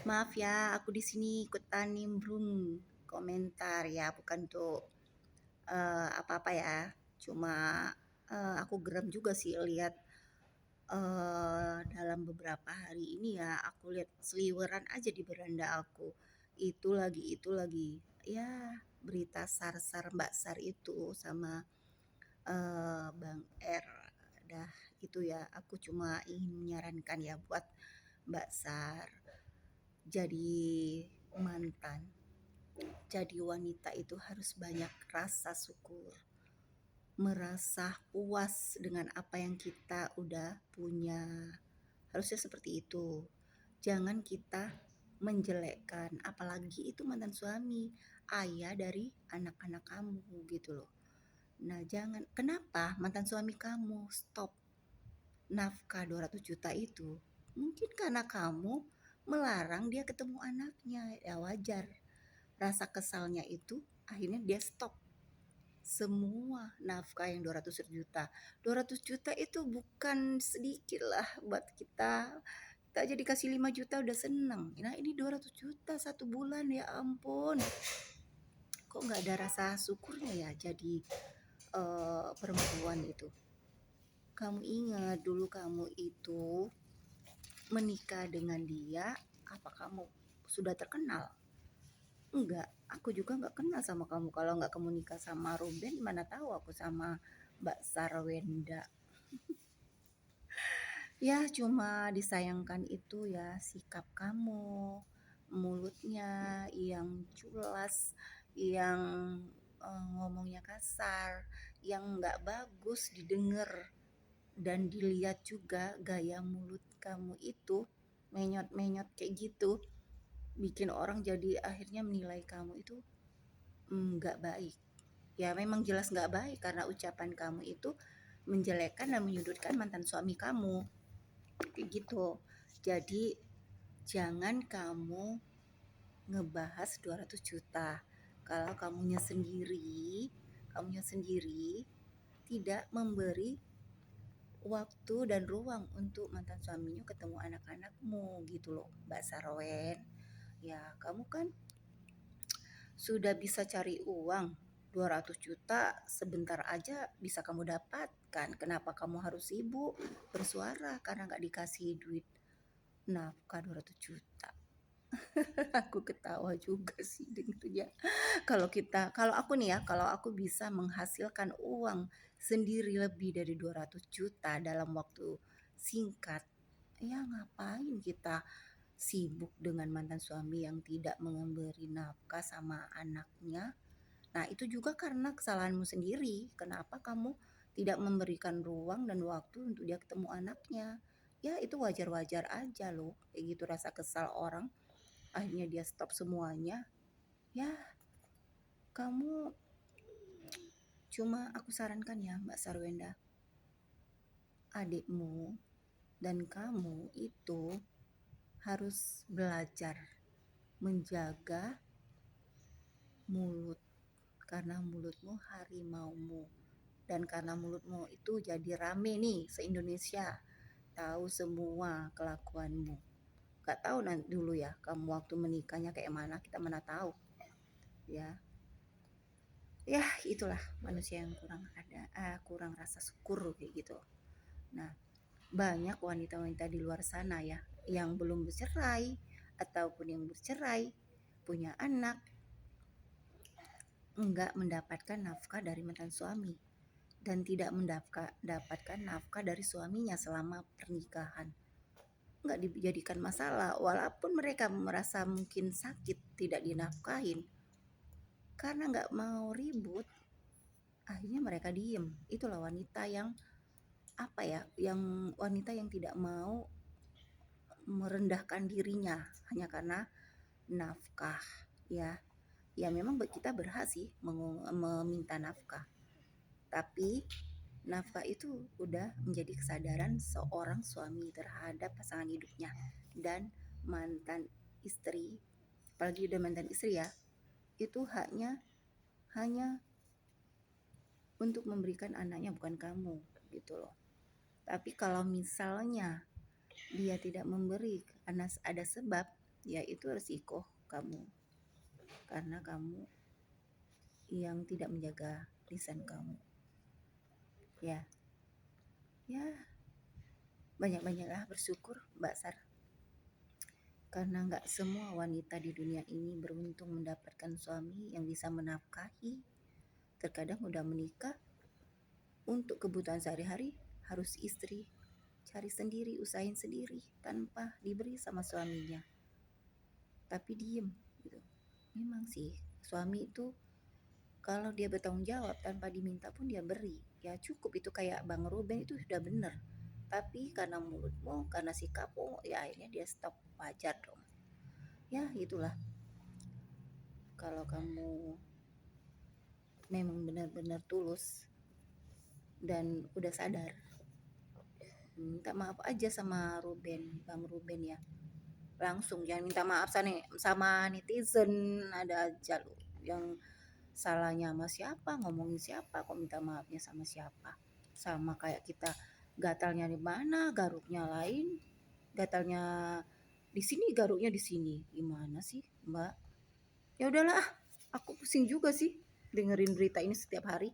Maaf ya, aku di sini ikutan nimbrung komentar ya, bukan untuk apa-apa ya. Cuma aku geram juga sih lihat dalam beberapa hari ini ya, aku lihat seliweran aja di beranda aku. Itu lagi. Ya, berita SAR-SAR Mbak SAR itu sama Bang R. Dah itu ya, aku cuma ingin menyarankan ya buat Mbak SAR. Jadi mantan, jadi wanita itu harus banyak rasa syukur, merasa puas dengan apa yang kita udah punya. Harusnya seperti itu. Jangan kita menjelekkan, apalagi itu mantan suami, ayah dari anak-anak kamu gitu loh. Nah, jangan. Kenapa mantan suami kamu stop nafkah 200 juta itu? Mungkin karena kamu melarang dia ketemu anaknya. Ya wajar. Rasa kesalnya itu akhirnya dia stop semua nafkah yang 200 juta. 200 juta itu bukan sedikit lah buat kita. Kita aja dikasih 5 juta udah seneng. Nah ini 200 juta satu bulan, ya ampun. Kok nggak ada rasa syukurnya ya jadi perempuan itu. Kamu ingat dulu kamu itu menikah dengan dia, apa kamu sudah terkenal? Enggak, aku juga nggak kenal sama kamu. Kalau nggak kamu nikah sama Ruben, mana tahu aku sama Mbak Sarwenda. Ya, cuma disayangkan itu ya sikap kamu, mulutnya yang culas, yang ngomongnya kasar, yang nggak bagus didengar dan dilihat juga gaya mulut kamu itu menyot-menyot kayak gitu, bikin orang jadi akhirnya menilai kamu itu nggak baik. Ya memang jelas nggak baik karena ucapan kamu itu menjelekkan dan menyudutkan mantan suami kamu. Kayak gitu. Jadi jangan kamu ngebahas 200 juta. Kalau kamunya sendiri tidak memberi waktu dan ruang untuk mantan suaminya ketemu anak-anakmu gitu loh, Mbak Sarwen. Ya, kamu kan sudah bisa cari uang 200 juta sebentar aja bisa kamu dapatkan. Kenapa kamu harus sibuk bersuara karena nggak dikasih duit nafkah 200 juta? Aku ketawa juga sih dengernya. Kalau aku nih ya, kalau aku bisa menghasilkan uang sendiri lebih dari 200 juta dalam waktu singkat, ya ngapain kita sibuk dengan mantan suami yang tidak memberi nafkah sama anaknya. Nah, itu juga karena kesalahanmu sendiri. Kenapa kamu tidak memberikan ruang dan waktu untuk dia ketemu anaknya? Ya, itu wajar-wajar aja loh. Kayak gitu rasa kesal orang. Akhirnya dia stop semuanya. Ya, kamu cuma aku sarankan ya, Mbak Sarwenda. Adikmu dan kamu itu harus belajar menjaga mulut karena mulutmu harimaumu. Dan karena mulutmu itu jadi rame nih se-Indonesia, tahu semua kelakuanmu. Gak tahu nanti dulu ya kamu waktu menikahnya kayak mana, kita mana tahu ya. Ya itulah manusia yang kurang rasa syukur kayak gitu. Nah, banyak wanita-wanita di luar sana ya yang belum bercerai ataupun yang bercerai, punya anak, enggak mendapatkan nafkah dari mantan suami dan tidak mendapatkan nafkah dari suaminya selama pernikahan. Enggak dijadikan masalah walaupun mereka merasa mungkin sakit tidak dinafkahin. Karena enggak mau ribut, akhirnya mereka diem. Itulah wanita yang apa ya, yang wanita yang tidak mau merendahkan dirinya hanya karena nafkah ya. Ya memang kita berhak sih meminta nafkah. Tapi nafkah itu udah menjadi kesadaran seorang suami terhadap pasangan hidupnya dan mantan istri. Apalagi udah mantan istri ya, itu haknya hanya untuk memberikan anaknya, bukan kamu gitu loh. Tapi kalau misalnya dia tidak memberi karena ada sebab, ya itu resiko kamu, karena kamu yang tidak menjaga lisan kamu. Ya, ya banyak-banyaklah bersyukur Mbak Sar. Karena nggak semua wanita di dunia ini beruntung mendapatkan suami yang bisa menafkahi. Terkadang udah menikah, untuk kebutuhan sehari-hari harus istri cari sendiri, usahain sendiri tanpa diberi sama suaminya. Tapi diem gitu. Memang sih suami itu kalau dia bertanggung jawab tanpa diminta pun dia beri. Ya cukup, itu kayak Bang Ruben itu sudah benar. Tapi karena mulutmu, karena sikapmu, ya akhirnya dia stop. Wajar dong. Ya itulah. Kalau kamu memang benar-benar tulus dan udah sadar, minta maaf aja sama Ruben, Bang Ruben ya. Langsung jangan minta maaf sama netizen, ada aja lu yang salahnya sama siapa, ngomongin siapa, kok minta maafnya sama siapa. Sama kayak kita gatalnya di mana, garuknya lain, gatalnya di sini, garuknya di sini. Gimana sih, Mbak? Ya udahlah, aku pusing juga sih dengerin berita ini setiap hari.